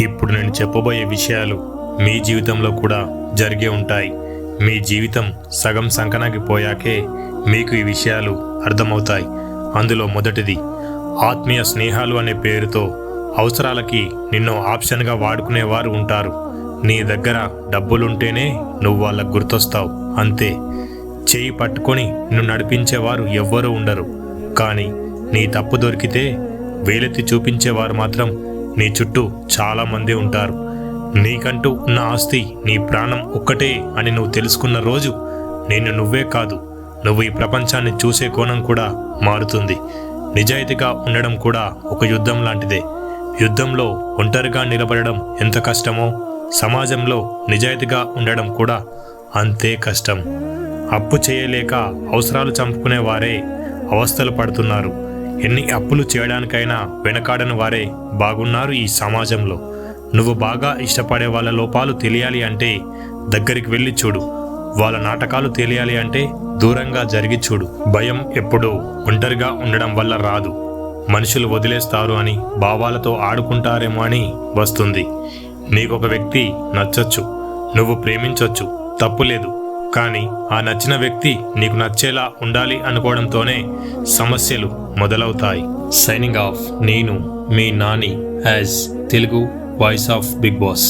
ఇప్పుడు నేను చెప్పబోయే విషయాలు మీ జీవితంలో కూడా జరిగే ఉంటాయి. మీ జీవితం సగం సంకనాకి పోయాకే మీకు ఈ విషయాలు అర్థమవుతాయి. అందులో మొదటిది, ఆత్మీయ స్నేహాలు అనే పేరుతో అవసరాలకి నిన్ను ఆప్షన్గా వాడుకునేవారు ఉంటారు. నీ దగ్గర డబ్బులుంటేనే నువ్వు వాళ్ళకు గుర్తొస్తావు, అంతే. చేయి పట్టుకొని నిన్ను నడిపించేవారు ఎవ్వరూ ఉండరు. కానీ నీ తప్పు దొరికితే వేలెత్తి చూపించేవారు మాత్రం నీ చుట్టూ చాలామంది ఉంటారు. నీకంటూ ఉన్న ఆస్తి నీ ప్రాణం ఒక్కటే అని నువ్వు తెలుసుకున్న రోజు నిన్ను నువ్వే కాదు, నువ్వు ఈ ప్రపంచాన్ని చూసే కోణం కూడా మారుతుంది. నిజాయితీగా ఉండడం కూడా ఒక యుద్ధం లాంటిదే. యుద్ధంలో ఒంటరిగా నిలబడడం ఎంత కష్టమో, సమాజంలో నిజాయితీగా ఉండడం కూడా అంతే కష్టం. అప్పు చేయలేక అవసరాలు చంపుకునే వారే అవస్థలు పడుతున్నారు. ఎన్ని అప్పులు చేయడానికైనా వెనకాడని వారే బాగున్నారు ఈ సమాజంలో. నువ్వు బాగా ఇష్టపడే వాళ్ళ లోపాలు తెలియాలి అంటే దగ్గరికి వెళ్ళి చూడు. వాళ్ళ నాటకాలు తెలియాలి అంటే దూరంగా జరిగి చూడు. భయం ఎప్పుడూ ఒంటరిగా ఉండడం వల్ల రాదు, మనుషులు వదిలేస్తారు అని, భావాలతో ఆడుకుంటారేమో అని వస్తుంది. నీకొక వ్యక్తి నచ్చొచ్చు, నువ్వు ప్రేమించొచ్చు, తప్పులేదు. కానీ ఆ నచ్చిన వ్యక్తి నీకు నచ్చేలా ఉండాలి అనుకోవడంతోనే సమస్యలు మొదలవుతాయి. సైనింగ్ ఆఫ్, నేను మీ Nani as Telugu voice of Bigg boss.